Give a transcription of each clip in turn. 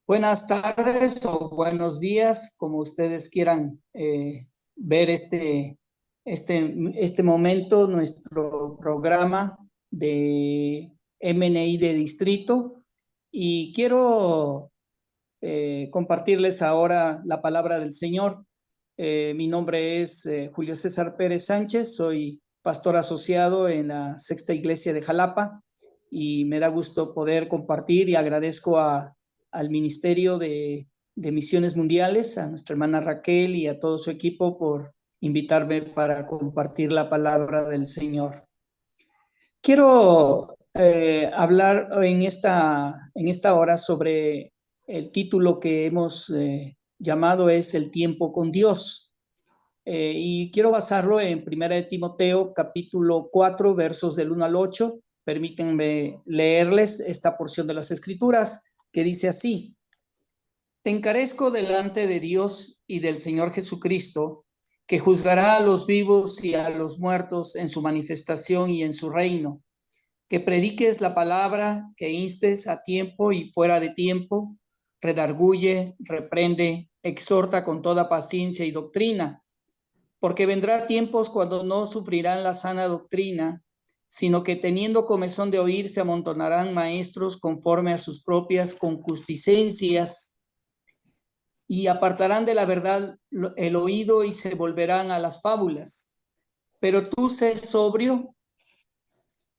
Buenas tardes o buenos días, como ustedes quieran ver este momento, nuestro programa de MNI de Distrito. Y quiero compartirles ahora la palabra del Señor. Mi nombre es Julio César Pérez Sánchez, soy pastor asociado en la Sexta Iglesia de Jalapa y me da gusto poder compartir y agradezco al Ministerio de Misiones Mundiales, a nuestra hermana Raquel y a todo su equipo por invitarme para compartir la palabra del Señor. Quiero hablar en esta hora sobre el título que hemos llamado es El tiempo con Dios. Y quiero basarlo en 1 de Timoteo, capítulo 4, versos del 1 al 8. Permítanme leerles esta porción de las Escrituras que dice así: Te encarezco delante de Dios y del Señor Jesucristo, que juzgará a los vivos y a los muertos en su manifestación y en su reino, que prediques la palabra, que instes a tiempo y fuera de tiempo, redarguye, reprende, exhorta con toda paciencia y doctrina, porque vendrá tiempos cuando no sufrirán la sana doctrina, sino que teniendo comezón de oír se amontonarán maestros conforme a sus propias concupiscencias y apartarán de la verdad el oído y se volverán a las fábulas. Pero tú sé sobrio,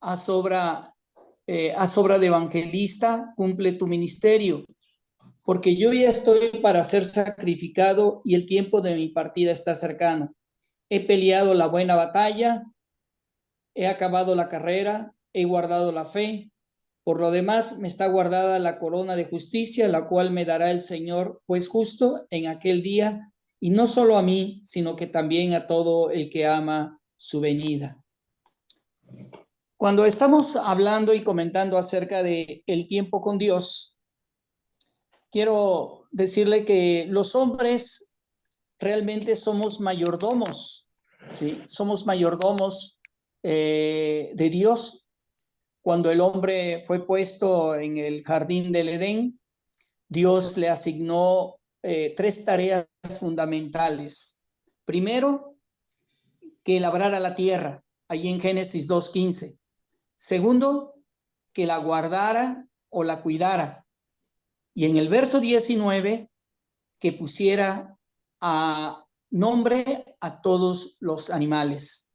haz obra de evangelista, cumple tu ministerio, porque yo ya estoy para ser sacrificado y el tiempo de mi partida está cercano. He peleado la buena batalla, he acabado la carrera, he guardado la fe. Por lo demás, me está guardada la corona de justicia, la cual me dará el Señor, pues justo en aquel día, y no solo a mí, sino que también a todo el que ama su venida. Cuando estamos hablando y comentando acerca de el tiempo con Dios, quiero decirle que los hombres realmente somos mayordomos, ¿sí? Somos mayordomos de Dios. Cuando el hombre fue puesto en el jardín del Edén, Dios le asignó tres tareas fundamentales. Primero, que labrara la tierra, ahí en Génesis 2:15. Segundo, que la guardara o la cuidara. Y en el verso 19, que pusiera a nombre a todos los animales.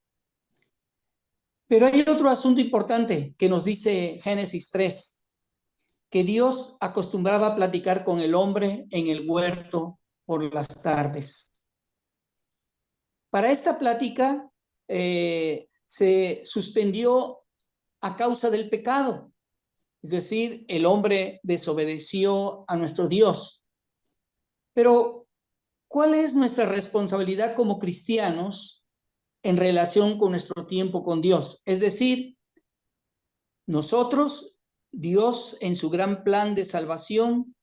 Pero hay otro asunto importante que nos dice Génesis 3, que Dios acostumbraba a platicar con el hombre en el huerto por las tardes. Para esta plática se suspendió a causa del pecado. Es decir, el hombre desobedeció a nuestro Dios. Pero, ¿cuál es nuestra responsabilidad como cristianos en relación con nuestro tiempo con Dios? Es decir, nosotros, Dios en su gran plan de salvación,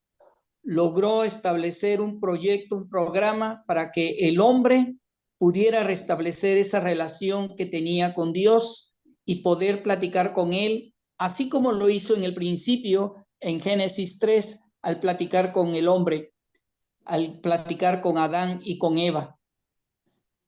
logró establecer un proyecto, un programa para que el hombre pudiera restablecer esa relación que tenía con Dios y poder platicar con él, así como lo hizo en el principio en Génesis 3 al platicar con el hombre, al platicar con Adán y con Eva.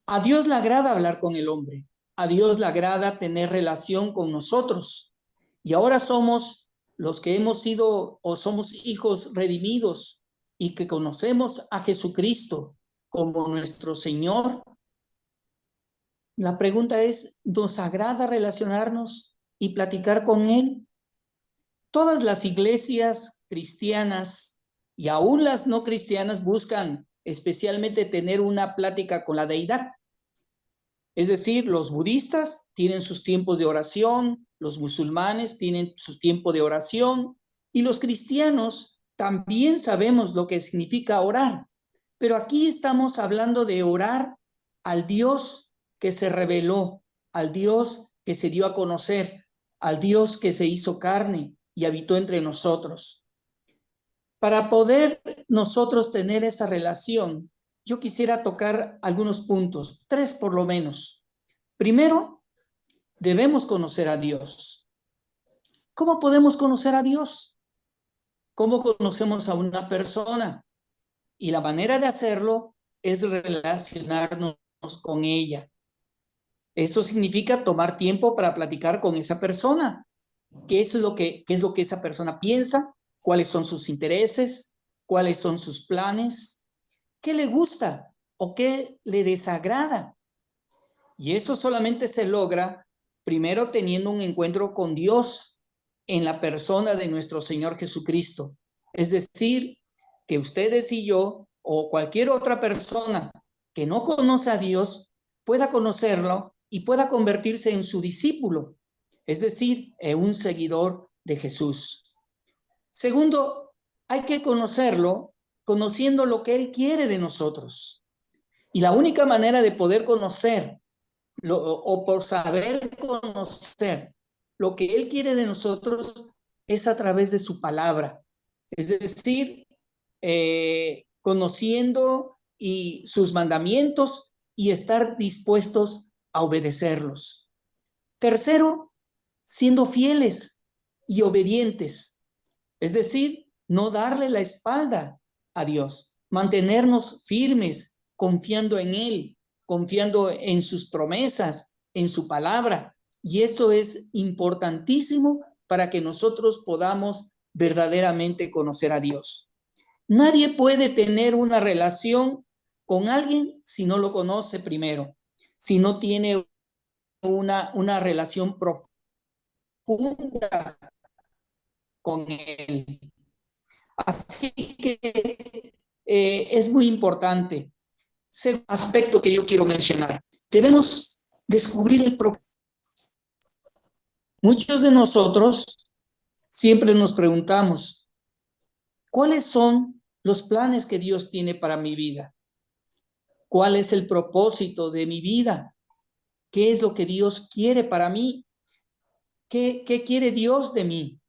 A Dios le agrada hablar con el hombre, a Dios le agrada tener relación con nosotros. Y ahora somos los que hemos sido o somos hijos redimidos y que conocemos a Jesucristo como nuestro Señor. La pregunta es, ¿nos agrada relacionarnos y platicar con Él? Todas las iglesias cristianas y aún las no cristianas buscan especialmente tener una plática con la deidad. Es decir, los budistas tienen sus tiempos de oración, los musulmanes tienen su tiempo de oración y los cristianos también sabemos lo que significa orar. Pero aquí estamos hablando de orar al Dios que se reveló, al Dios que se dio a conocer, al Dios que se hizo carne y habitó entre nosotros. Para poder nosotros tener esa relación, yo quisiera tocar algunos puntos, tres por lo menos. Primero, debemos conocer a Dios. ¿Cómo podemos conocer a Dios? ¿Cómo conocemos a una persona? Y la manera de hacerlo es relacionarnos con ella. Eso significa tomar tiempo para platicar con esa persona. ¿Qué es lo que esa persona piensa? ¿Cuáles son sus intereses? ¿Cuáles son sus planes? ¿Qué le gusta o qué le desagrada? Y eso solamente se logra primero teniendo un encuentro con Dios en la persona de nuestro Señor Jesucristo. Es decir, que ustedes y yo o cualquier otra persona que no conoce a Dios pueda conocerlo y pueda convertirse en su discípulo, es decir, en un seguidor de Jesús. Segundo, hay que conocerlo conociendo lo que Él quiere de nosotros. Y la única manera de poder conocer o por saber conocer lo que Él quiere de nosotros es a través de su palabra. Es decir, conociendo y sus mandamientos y estar dispuestos a obedecerlos. Tercero, siendo fieles y obedientes. Es decir, no darle la espalda a Dios, mantenernos firmes, confiando en Él, confiando en sus promesas, en su palabra. Y eso es importantísimo para que nosotros podamos verdaderamente conocer a Dios. Nadie puede tener una relación con alguien si no lo conoce primero, si no tiene una relación profunda con Él. Así que es muy importante. Segundo aspecto que yo quiero mencionar, debemos descubrir el propósito. Muchos de nosotros siempre nos preguntamos, ¿cuáles son los planes que Dios tiene para mi vida? ¿Cuál es el propósito de mi vida? ¿Qué es lo que Dios quiere para mí? ¿Qué quiere Dios de mí?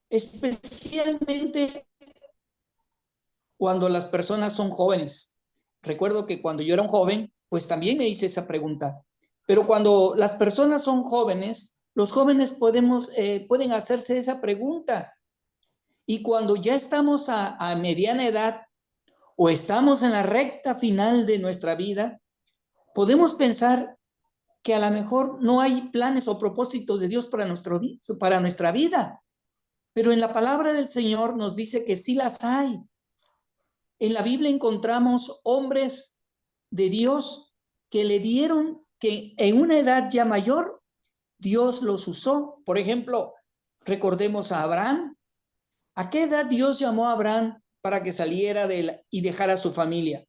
Especialmente cuando las personas son jóvenes. Recuerdo que cuando yo era un joven, pues también me hice esa pregunta. Pero cuando las personas son jóvenes, los jóvenes pueden hacerse esa pregunta. Y cuando ya estamos a mediana edad o estamos en la recta final de nuestra vida, podemos pensar que a lo mejor no hay planes o propósitos de Dios para nuestra vida. Pero en la palabra del Señor nos dice que sí las hay. En la Biblia encontramos hombres de Dios que le dieron, que en una edad ya mayor, Dios los usó. Por ejemplo, recordemos a Abraham. ¿A qué edad Dios llamó a Abraham para que saliera y dejara a su familia?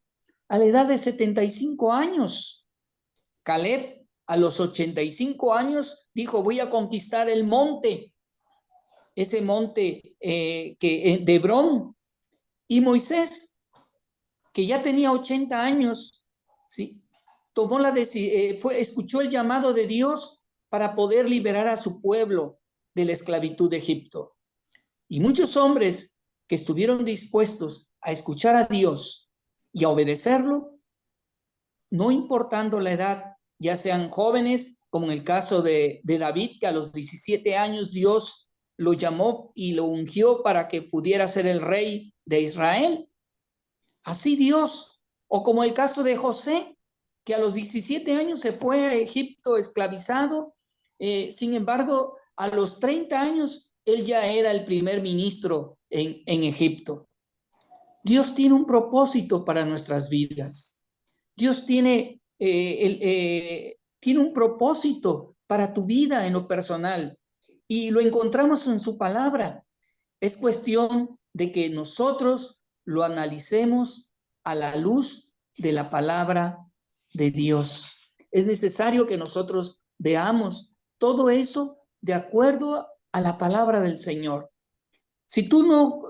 A la edad de 75 años. Caleb, a los 85 años, dijo, voy a conquistar el monte, ese monte de Hebrón. Y Moisés, que ya tenía 80 años, ¿sí? Escuchó el llamado de Dios para poder liberar a su pueblo de la esclavitud de Egipto. Y muchos hombres que estuvieron dispuestos a escuchar a Dios y a obedecerlo, no importando la edad, ya sean jóvenes, como en el caso de David, que a los 17 años Dios lo llamó y lo ungió para que pudiera ser el rey de Israel. Así Dios, o como el caso de José, que a los 17 años se fue a Egipto esclavizado, sin embargo, a los 30 años él ya era el primer ministro en Egipto. Dios tiene un propósito para nuestras vidas. Dios tiene un propósito para tu vida en lo personal y lo encontramos en su palabra. Es cuestión de que nosotros lo analicemos a la luz de la palabra de Dios. Es necesario que nosotros veamos todo eso de acuerdo a la palabra del Señor. Si tú no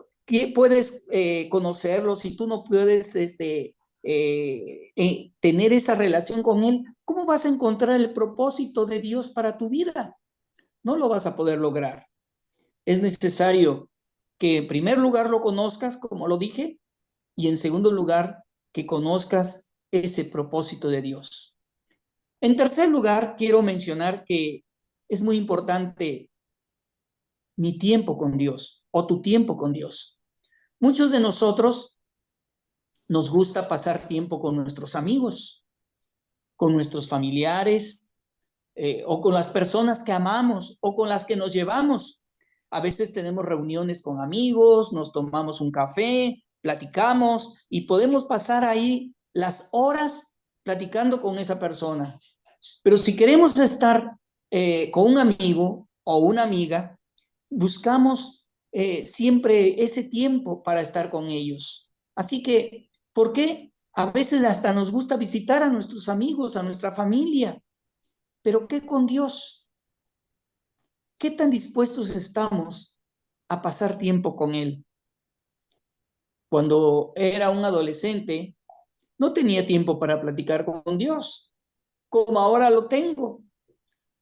puedes conocerlo, si tú no puedes tener esa relación con Él, ¿cómo vas a encontrar el propósito de Dios para tu vida? No lo vas a poder lograr. Es necesario que en primer lugar lo conozcas, como lo dije, y en segundo lugar que conozcas ese propósito de Dios. En tercer lugar, quiero mencionar que es muy importante mi tiempo con Dios. o tu tiempo con Dios. Muchos de nosotros nos gusta pasar tiempo con nuestros amigos, con nuestros familiares, o con las personas que amamos o con las que nos llevamos. A veces tenemos reuniones con amigos, nos tomamos un café, platicamos y podemos pasar ahí las horas platicando con esa persona. Pero si queremos estar con un amigo o una amiga, buscamos siempre ese tiempo para estar con ellos. Así que, ¿por qué? A veces hasta nos gusta visitar a nuestros amigos, a nuestra familia, pero ¿qué con Dios? ¿Qué tan dispuestos estamos a pasar tiempo con Él? Cuando era un adolescente, no tenía tiempo para platicar con Dios, como ahora lo tengo.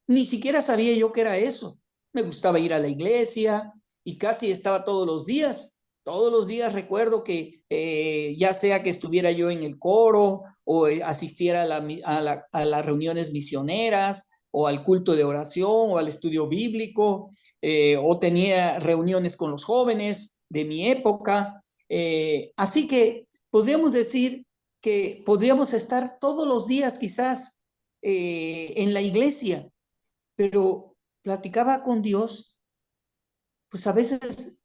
Ni siquiera sabía yo qué era eso. Me gustaba ir a la iglesia y casi estaba todos los días. Todos los días recuerdo que ya sea que estuviera yo en el coro o asistiera a las reuniones misioneras o al culto de oración o al estudio bíblico, o tenía reuniones con los jóvenes de mi época. Así que podríamos decir que podríamos estar todos los días quizás en la iglesia, pero platicaba con Dios, pues a veces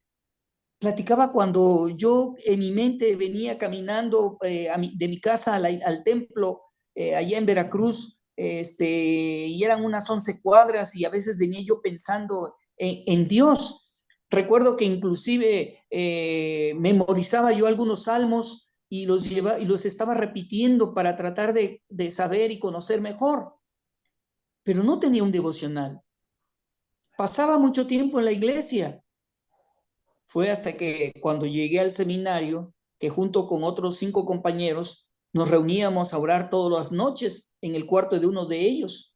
platicaba cuando yo en mi mente venía caminando de mi casa al templo allá en Veracruz, y eran unas 11 cuadras y a veces venía yo pensando en Dios. Recuerdo que inclusive memorizaba yo algunos salmos y los estaba repitiendo para tratar de saber y conocer mejor, pero no tenía un devocional. Pasaba mucho tiempo en la iglesia. Fue hasta que cuando llegué al seminario, que junto con otros 5 compañeros nos reuníamos a orar todas las noches en el cuarto de uno de ellos.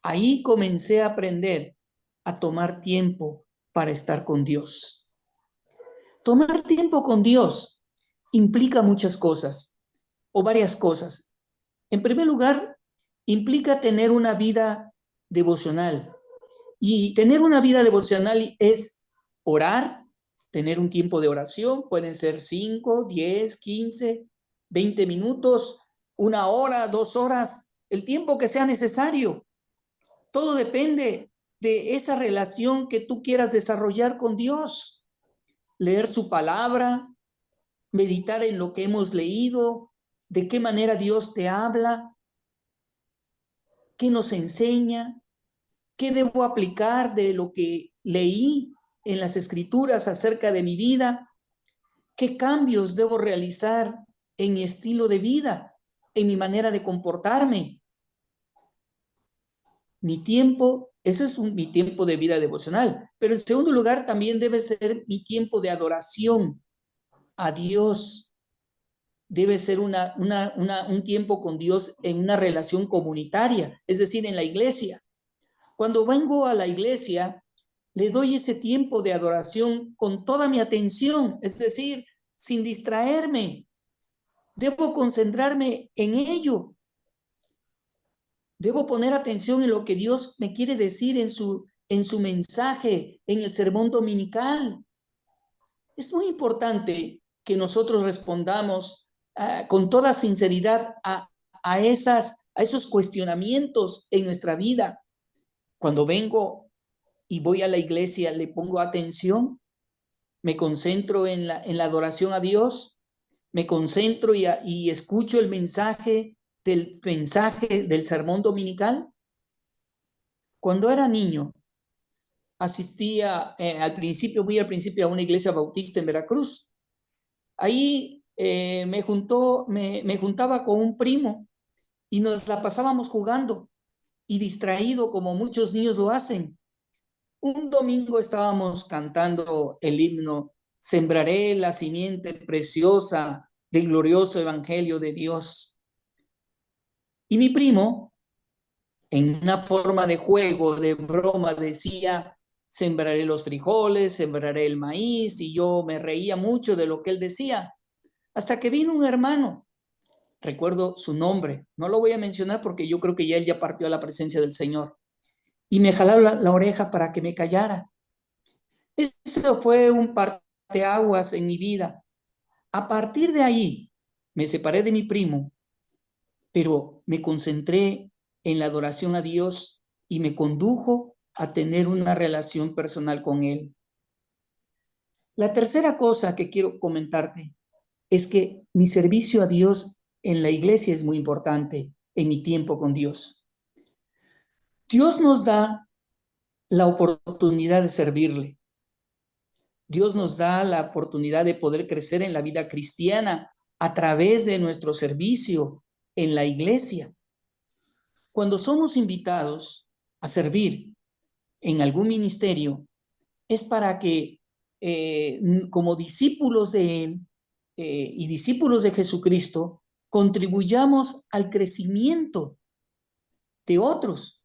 Ahí comencé a aprender a tomar tiempo para estar con Dios. Tomar tiempo con Dios implica muchas cosas, o varias cosas. En primer lugar, implica tener una vida devocional. Y tener una vida devocional es orar, tener un tiempo de oración, pueden ser 5, 10, 15, 20 minutos, 1 hora, 2 horas, el tiempo que sea necesario. Todo depende de esa relación que tú quieras desarrollar con Dios. Leer su palabra, meditar en lo que hemos leído, de qué manera Dios te habla, qué nos enseña, qué debo aplicar de lo que leí en las escrituras acerca de mi vida, qué cambios debo realizar en mi estilo de vida, en mi manera de comportarme. Mi tiempo, eso es mi tiempo de vida devocional, pero en segundo lugar también debe ser mi tiempo de adoración a Dios. Debe ser un tiempo con Dios en una relación comunitaria, es decir, en la iglesia. Cuando vengo a la iglesia, le doy ese tiempo de adoración con toda mi atención, es decir, sin distraerme. Debo concentrarme en ello. Debo poner atención en lo que Dios me quiere decir en su mensaje, en el sermón dominical. Es muy importante que nosotros respondamos con toda sinceridad a esos cuestionamientos en nuestra vida. Cuando vengo y voy a la iglesia, le pongo atención, me concentro en la adoración a Dios, me concentro y escucho el mensaje del sermón dominical. Cuando era niño, asistía muy al principio a una iglesia bautista en Veracruz. Ahí me juntaba con un primo y nos la pasábamos jugando y distraído como muchos niños lo hacen. Un domingo estábamos cantando el himno, Sembraré la simiente preciosa del glorioso evangelio de Dios. Y mi primo, en una forma de juego, de broma, decía, sembraré los frijoles, sembraré el maíz, y yo me reía mucho de lo que él decía, hasta que vino un hermano, recuerdo su nombre, no lo voy a mencionar porque yo creo que ya él ya partió a la presencia del Señor, y me jaló la oreja para que me callara. Eso fue un parteaguas en mi vida. A partir de ahí, me separé de mi primo, pero me concentré en la adoración a Dios y me condujo a tener una relación personal con Él. La tercera cosa que quiero comentarte es que mi servicio a Dios en la iglesia es muy importante en mi tiempo con Dios. Dios nos da la oportunidad de servirle. Dios nos da la oportunidad de poder crecer en la vida cristiana a través de nuestro servicio en la iglesia. Cuando somos invitados a servir en algún ministerio, es para que como discípulos de Él y discípulos de Jesucristo, contribuyamos al crecimiento de otros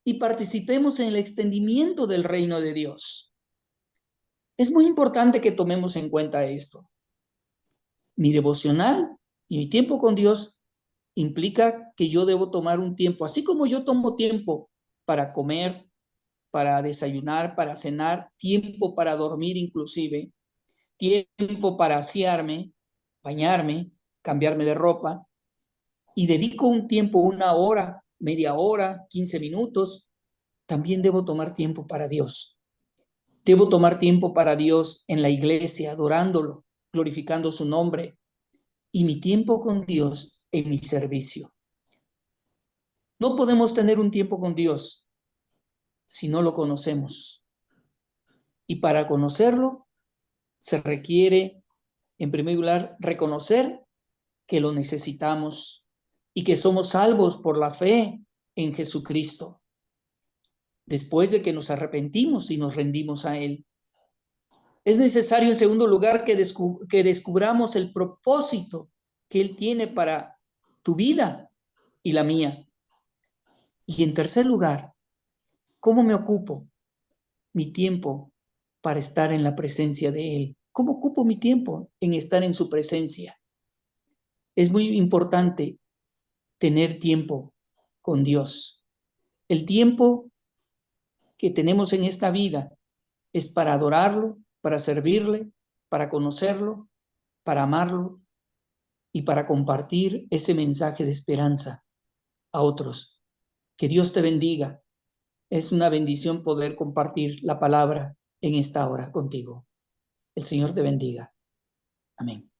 y participemos en el extendimiento del reino de Dios. Es muy importante que tomemos en cuenta esto. Mi devocional y mi tiempo con Dios implica que yo debo tomar un tiempo, así como yo tomo tiempo para comer, para desayunar, para cenar, tiempo para dormir inclusive, tiempo para asearme, bañarme, cambiarme de ropa, y dedico un tiempo, 1 hora, media hora, 15 minutos, también debo tomar tiempo para Dios. Debo tomar tiempo para Dios en la iglesia, adorándolo, glorificando su nombre, y mi tiempo con Dios en mi servicio. No podemos tener un tiempo con Dios si no lo conocemos. Y para conocerlo se requiere, en primer lugar, reconocer que lo necesitamos y que somos salvos por la fe en Jesucristo, después de que nos arrepentimos y nos rendimos a Él. Es necesario, en segundo lugar, que descubramos el propósito que Él tiene para tu vida y la mía. Y en tercer lugar, ¿cómo me ocupo mi tiempo para estar en la presencia de Él? ¿Cómo ocupo mi tiempo en estar en su presencia? Es muy importante tener tiempo con Dios. El tiempo que tenemos en esta vida es para adorarlo, para servirle, para conocerlo, para amarlo y para compartir ese mensaje de esperanza a otros. Que Dios te bendiga. Es una bendición poder compartir la palabra en esta hora contigo. El Señor te bendiga. Amén.